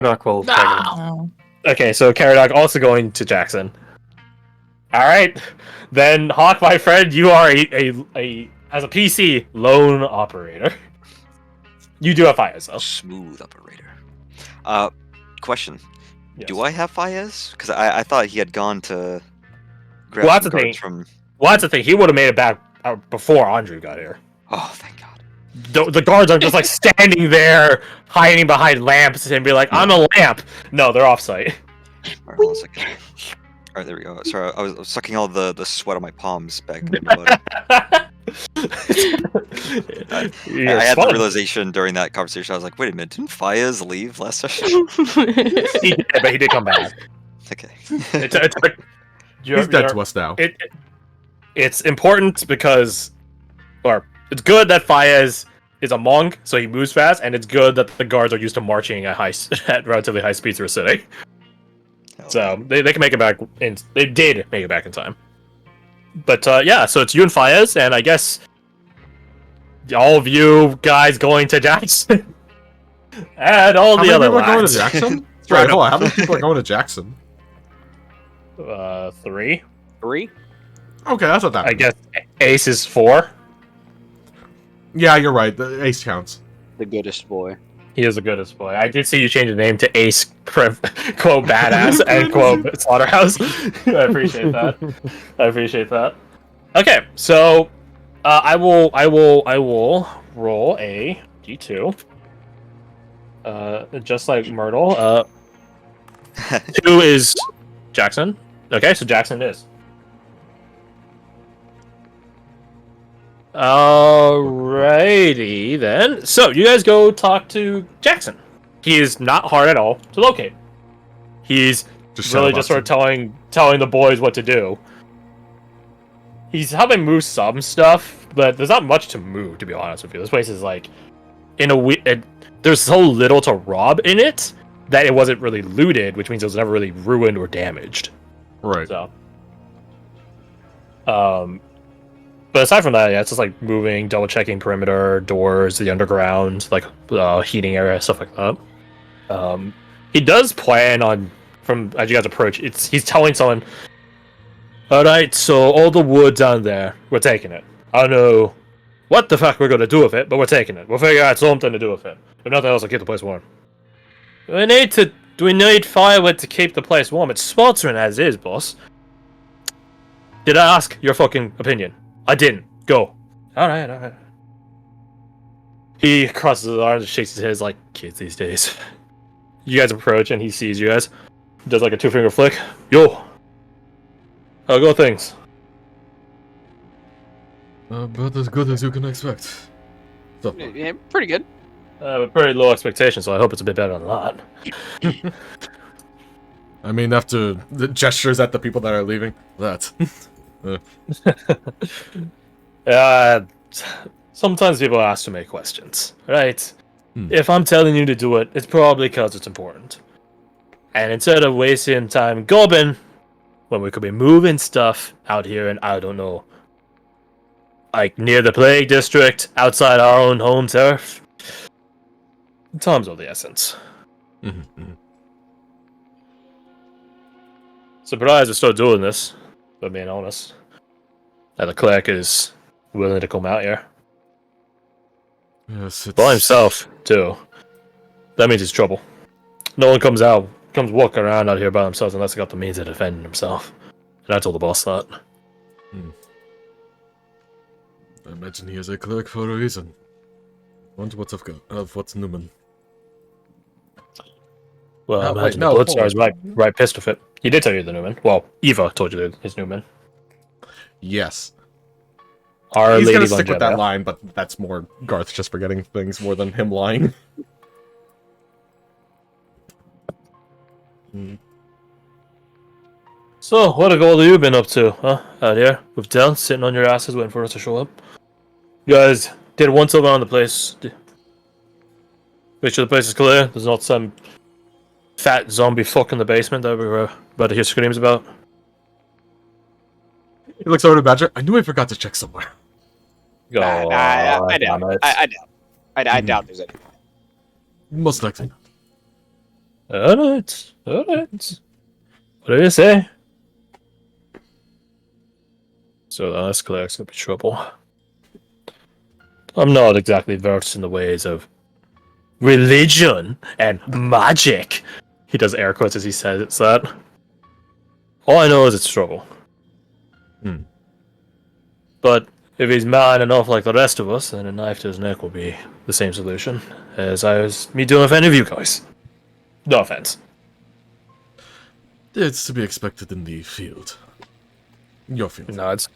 Caradoc will tag him. No. Okay, so Caradoc also going to Jackson. Alright. Then Hawk, my friend, you are a as a PC lone operator. You do have fires though. Smooth operator. Question. Yes. Do I have Fayez? Because I thought he had gone to grab Well, that's some the guards thing. from... Well, that's the thing. He would have made it back before Andrew got here. Oh, thank God. The guards are just like standing there, hiding behind lamps, and be like, "I'm a lamp." No, they're off site. Alright, hold on a second. Alright, there we go. Sorry, I was sucking all the sweat on my palms back in the water. I had the realization during that conversation, I was like, wait a minute, didn't Fayez leave last session? He did, but he did come back. Okay. He's dead to us now. It's important because, or it's good that Fayez is a monk, so he moves fast, and it's good that the guards are used to marching at at relatively high speeds through a city. So they can make it back. They did make it back in time. But yeah, so it's you and Fayez, and I guess all of you guys going to Jackson, and all How the many other people are going to lads. Jackson? Right, hold on. How many people are going to Jackson? 3. 3? Okay, that's not that. I guess Ace is 4. Yeah, you're right. The ace counts. The goodest boy. He is the goodest boy. I did see you change the name to Ace quote badass and quote slaughterhouse. I appreciate that. I appreciate that. Okay, so I will roll a d2. Just like Myrtle. 2 is Jackson. Okay, so Jackson it is. Alrighty then. So you guys go talk to Jackson. He is not hard at all to locate. He's really just sort of telling the boys what to do. He's helping move some stuff, but there's not much to move, to be honest with you. This place is like there's so little to rob in it that it wasn't really looted, which means it was never really ruined or damaged. Right. So, but aside from that, yeah, it's just like moving, double checking perimeter, doors, the underground, like heating area, stuff like that. He does plan on, from as you guys approach, he's telling someone, all right, so all the wood down there, we're taking it. I don't know what the fuck we're gonna do with it, but we're taking it. We'll figure out something to do with it. If nothing else, will keep the place warm. Do we need firewood to keep the place warm? It's sweltering as is, boss. Did I ask your fucking opinion? I didn't. Go. Alright. He crosses his arms and shakes his head like kids these days. You guys approach and he sees you guys. Does like a 2-finger flick. Yo. How go things? About as good as you can expect. So, Yeah, pretty good. With pretty low expectations, so I hope it's a bit better than that. I mean, after the gestures at the people that are leaving, that. Sometimes people ask too many questions, right? If I'm telling you to do it, it's probably because it's important. And instead of wasting time gobbing, when we could be moving stuff out here and I don't know, like near the plague district, outside our own home turf, time's of the essence. Surprised we're still doing this, but being honest. And the cleric is willing to come out here. Yes, it's... By himself, too. That means he's trouble. No one comes walking around out here by themselves unless they got the means of defending himself. And I told the boss that. I imagine he is a cleric for a reason. Wonder what's what's Newman. Well, I imagine the Bloodstar is right pissed with it. He did tell you the Newman. Well, Eva told you his Newman. Yes. Our He's Lady gonna stick with that Longevia. line, but that's more Garth just forgetting things more than him lying. So, what have all of you been up to, huh? Out here, with Del sitting on your asses waiting for us to show up. You guys did once over on the place. Make sure the place is clear. There's not some fat zombie fuck in the basement that we were about to hear screams about. He looks over to Badger. I knew I forgot to check somewhere. Go. I doubt. I doubt there's any. Most likely not. Alright. Alright. What do you say? So the last cleric's gonna be trouble. I'm not exactly versed in the ways of religion and magic. He does air quotes as he says that. All I know is it's trouble. But if he's man enough like the rest of us, then a knife to his neck will be the same solution as I was me doing with any of you guys. No offense. It's to be expected in the field. Your field. Nods.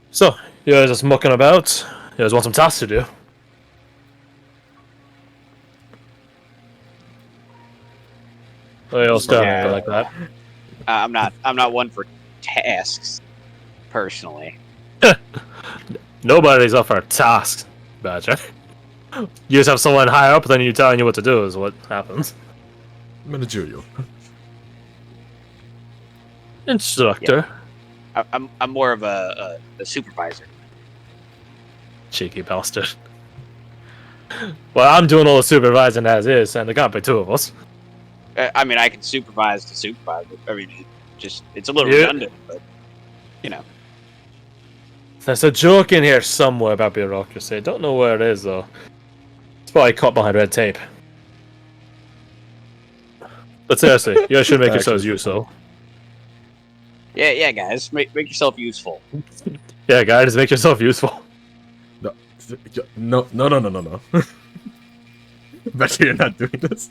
So, you guys just mucking about? You guys want some tasks to do? What else got Yeah. like that? I'm not one for tasks, personally. Nobody's up for tasks, Badger. You just have someone higher up, then you telling you what to do is what happens. Managerial. Instructor. I'm more of a supervisor. Cheeky bastard. Well, I'm doing all the supervising as is, and there can't be two of us. I mean, I can supervise the supervisor. I mean, it's a little Yeah. redundant, but you know. There's a joke in here somewhere about bureaucracy. Don't know where it is, though. It's probably caught behind red tape. But seriously, you guys should make yourselves useful. Yeah, guys, make yourself useful. Yeah, guys, make yourself useful. No. Bet you're not doing this.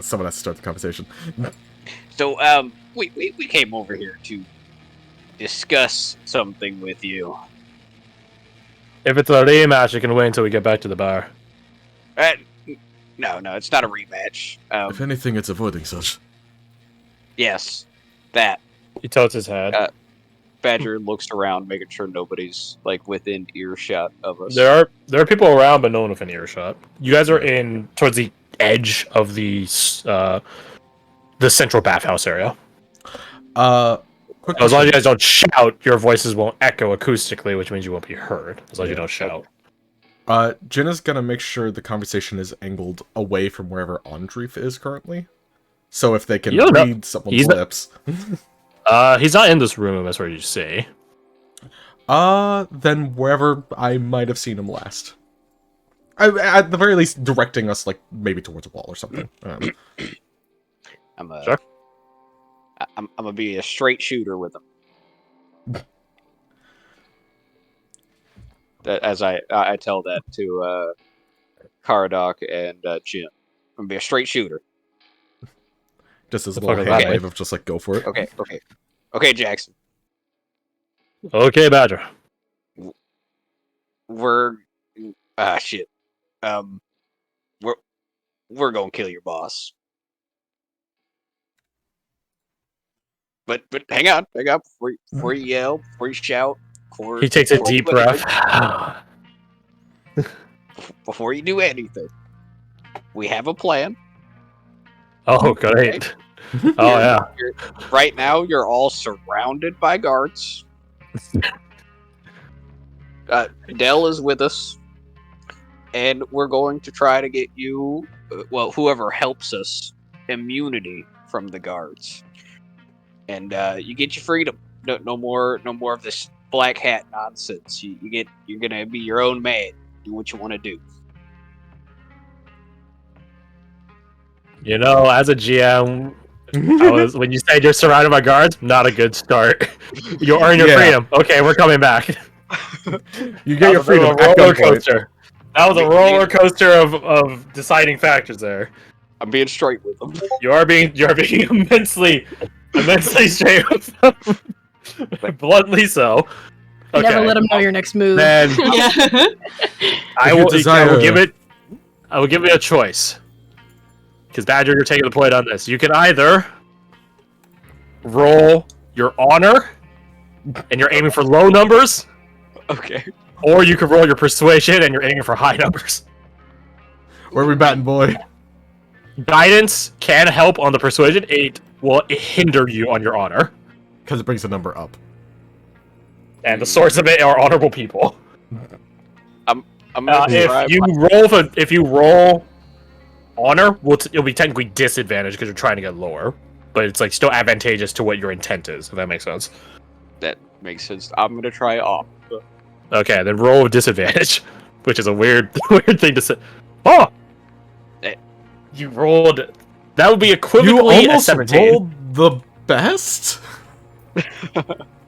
Someone has to start the conversation. So, we came over here to discuss something with you. If it's a rematch, you can wait until we get back to the bar. No, it's not a rematch. If anything, it's avoiding such. Yes, that. He tilts his head. Badger looks around, making sure nobody's like within earshot of us. There are people around, but no one within earshot. You guys are in towards the edge of the central bathhouse area. Quick As long as you question. guys don't shout, your voices won't echo acoustically, which means you won't be heard. As long as you don't shout. Jenna's gonna make sure the conversation is angled away from wherever Andreef is currently. So if they can You don't know. read someone's He's not- lips. He's not in this room, that's what you say. Then wherever I might have seen him last. At the very least, directing us, like, maybe towards a wall or something. I'm Sure. I'm gonna be a straight shooter with him. As I tell that to Caradoc and Jim. I'm gonna be a straight shooter. Just as a The little fuck is hand that, wave of just, like, go for it. Okay, Jackson. Okay, Badger. We're shit. We're gonna kill your boss. But hang on before you yell, before you shout, He takes a before you deep do breath. anything- Before you do anything, we have a plan. Oh, great. Oh, yeah. Right now, you're all surrounded by guards. Dell is with us, and we're going to try to get you, whoever helps us, immunity from the guards, and you get your freedom. No more of this black hat nonsense. You're gonna be your own man. Do what you want to do. You know, as a GM, when you said you're surrounded by guards, not a good start. You earn your Yeah. freedom. Okay, we're coming back. You get your That was a bit freedom of a at roller gunpoint. coaster. That was a roller coaster of deciding factors there. I'm being straight with them. You're being immensely straight with them. Bluntly so. Okay. Never let them know your next move. Then Yeah. I you will desire- give it a choice. Because Badger, you're taking the point on this. You can either roll your honor, and you're aiming for low numbers, Okay. or you can roll your persuasion, and you're aiming for high numbers. Where are we batting, boy? Guidance can help on the persuasion. It will hinder you on your honor. Because it brings the number up. and the source of it are honorable people. I'm gonna try. If you roll honor, it'll be technically disadvantaged because you're trying to get lower, but it's like still advantageous to what your intent is. If that makes sense. That makes sense. I'm gonna try off. Okay, then roll with disadvantage, which is a weird thing to say. Oh, you rolled. That would be You equivalently a almost 17. rolled the best.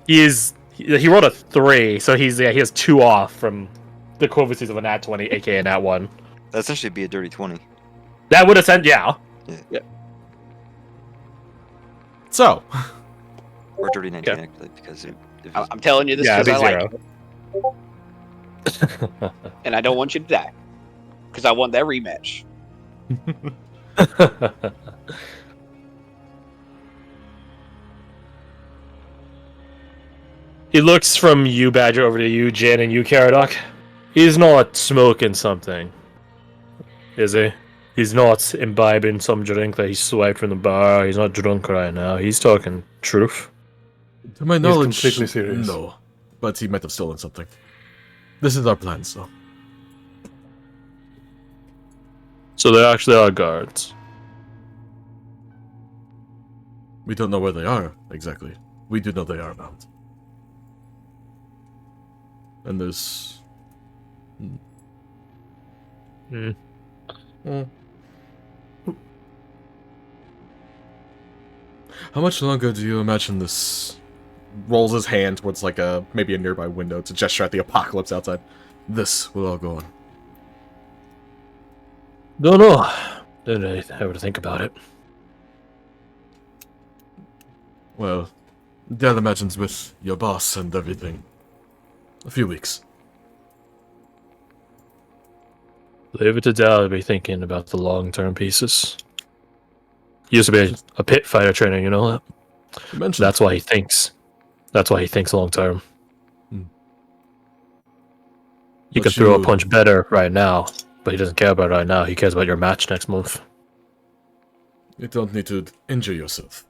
He rolled a 3, so he has 2 off from the equivalencies of a nat 20, aka a nat 1. That'd essentially be a dirty 20. That would have sent, yeah. So, Or dirty 19, Okay. actually, because if I'm telling you this Yeah, because it'd I be like it, and I don't want you to die because I want that rematch. He looks from you, Badger, over to you, Jin, and you, Caradoc. He's not smoking something, is he? He's not imbibing some drink that he swiped from the bar. He's not drunk right now. He's talking truth. to my knowledge, completely serious. no. But he might have stolen something. This is our plan, so. So they actually are guards. We don't know where they are, exactly. We do know they are bound. And there's... Hmm. How much longer do you imagine this... Rolls his hand towards like maybe a nearby window to gesture at the apocalypse outside. This will all go on. Don't know. Didn't really have to think about it. Well, Dad imagines with your boss and everything. A few weeks. Leave it to Dal to be thinking about the long-term pieces. He used to be a pit fighter trainer, you know that? You mentioned That's why he thinks. That's why he thinks long-term. Hmm. He But can throw a you- punch better right now, but he doesn't care about it right now. He cares about your match next month. You don't need to injure yourself.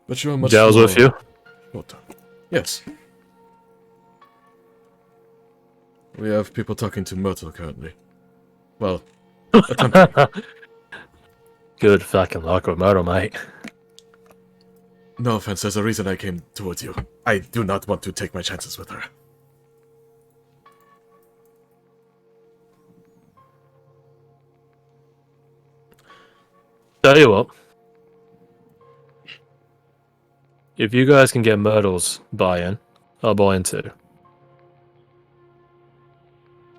But you are much Dal's more... with you? What? Yes. We have people talking to Myrtle currently. Well, attempting. Good fucking luck with Myrtle, mate. No offense, there's a reason I came towards you. I do not want to take my chances with her. Tell you what. If you guys can get Myrtle's buy-in, I'll buy in too.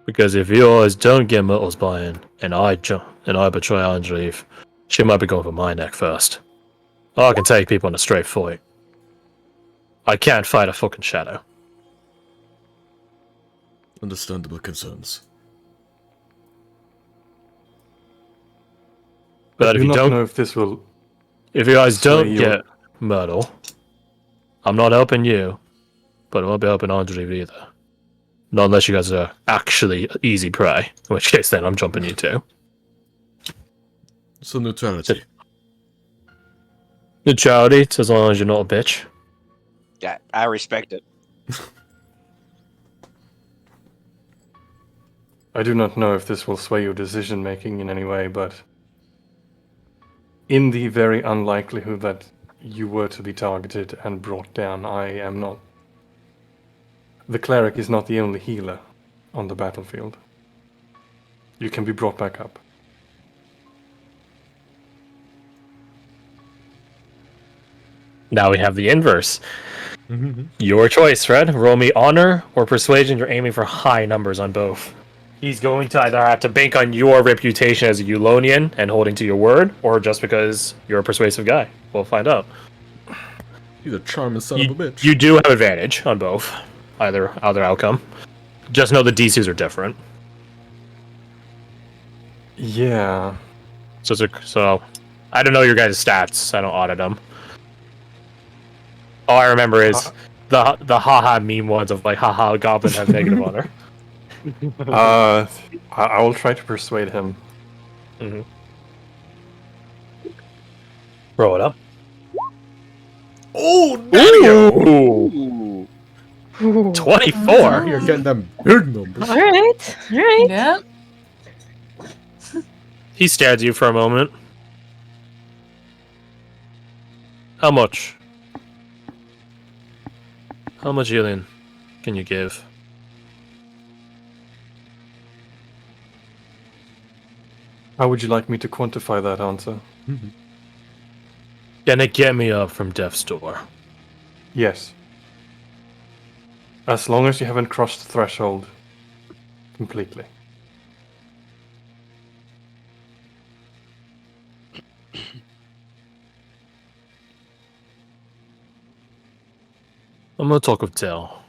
Because if you guys don't get Myrtle's buy-in, and I betray Andreev, she might be going for my neck first. I can take people in a straight fight. I can't fight a fucking shadow. Understandable concerns. But I if do you not don't, know if this will. if you guys sway don't your- get Myrtle, I'm not helping you, but I won't be helping Andreev either. Not unless you guys are actually easy prey, in which case then I'm jumping you too. So neutrality. Neutrality, as long as you're not a bitch. Yeah, I respect it. I do not know if this will sway your decision making in any way, but in the very unlikelihood that you were to be targeted and brought down, I am not. The cleric is not the only healer on the battlefield. You can be brought back up. Now we have the inverse. Your choice, Fred. Roll me honor or persuasion. You're aiming for high numbers on both. He's going to either have to bank on your reputation as a Eulonian and holding to your word, or just because you're a persuasive guy. We'll find out. He's a charming son of a bitch. You do have advantage on both, either outcome. Just know the DCs are different. Yeah. So I don't know your guys' stats. I don't audit them. All I remember is the haha meme ones of like haha goblin has negative honor. I will try to persuade him. Roll it up. Oh, Daddy-o! Ooh, Ooh. 24. You're getting them big numbers. All right. Yeah. He stared at you for a moment. How much? How much healing can you give? How would you like me to quantify that answer? Can it get me up from death's door? Yes. As long as you haven't crossed the threshold completely. I'm gonna talk with Dell.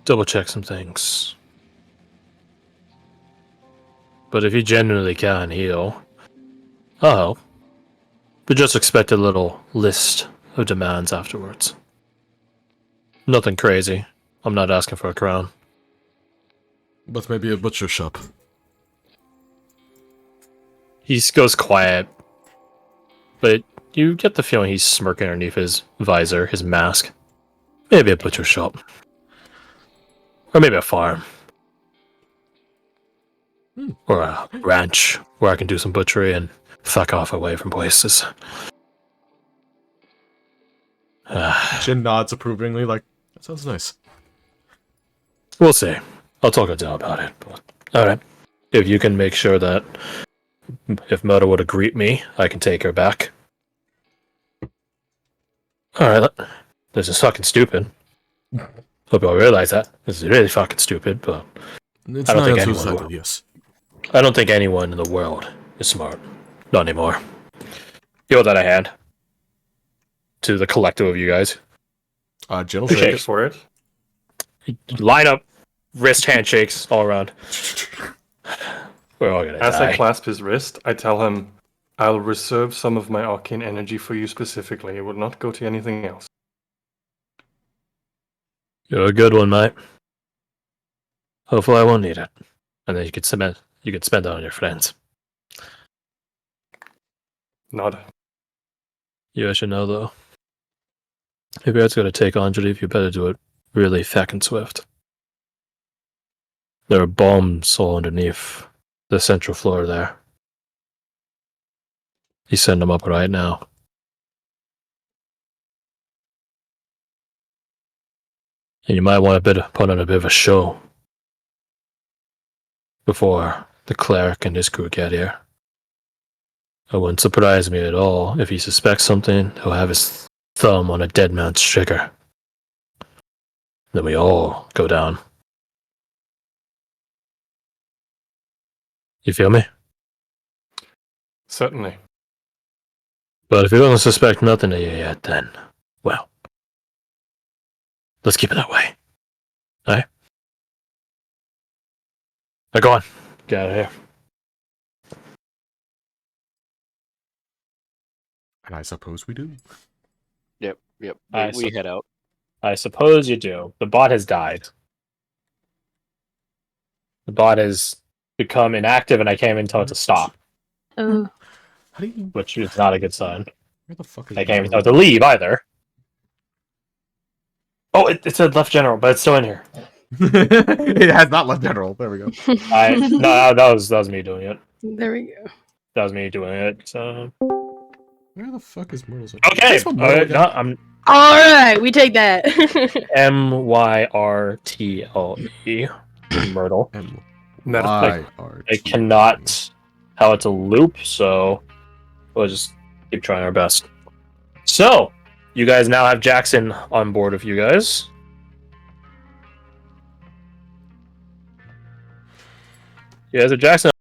Double check some things. But if you genuinely can heal, I'll help. But just expect a little list of demands afterwards. Nothing crazy. I'm not asking for a crown. But maybe a butcher shop. He goes quiet, but you get the feeling he's smirking underneath his visor, his mask. Maybe a butcher shop. Or maybe a farm. Or a ranch where I can do some butchery and fuck off away from places. Jin nods approvingly, like, that sounds nice. We'll see. I'll talk to Dell about it. Alright. If you can make sure that if Murder were to greet me, I can take her back. Alright. This is fucking stupid. Hope y'all realize that. This is really fucking stupid, but It's I don't think not anyone two-sided, will. yes. I don't think anyone in the world is smart. Not anymore. Heal that I hand. To the collective of you guys. Jin will Shake shake Shake it. for it. Line up. Wrist handshakes all around. We're all gonna As die. I clasp his wrist, I tell him, I'll reserve some of my arcane energy for you specifically. It will not go to anything else. You're a good one, mate. Hopefully I won't need it. And then you could spend it on your friends. Nod. You guys should know though. If you're gonna take on Jadif, you better do it really fucking swift. There are bombs all underneath the central floor there. He's setting them up right now. And you might want to put on a bit of a show before the cleric and his crew get here. It wouldn't surprise me at all if he suspects something, he'll have his thumb on a dead man's trigger. Then we all go down. You feel me? Certainly. But if he doesn't suspect nothing of you yet, then, well, let's keep it that way. Alright? Now go on. Get out of here. And I suppose we do. Yep. I We head out. I suppose you do. The bot has died. The bot has become inactive and I can't even tell it to stop, Oh. How do you... which is not a good sign. Where the fuck is I can't even tell it to leave either. Oh, it said left general, but it's still in here. It has not left general. There we go. No, that was me doing it. There we go. That was me doing it. So Where the fuck is Myrtle's? okay, That's what Myrtle no, got. I'm All right, we take that. Myrtle. Myrtle. I M-Y-R-T. cannot tell it to loop, so we'll just keep trying our best. So, you guys now have Jackson on board with you guys. You guys have Jackson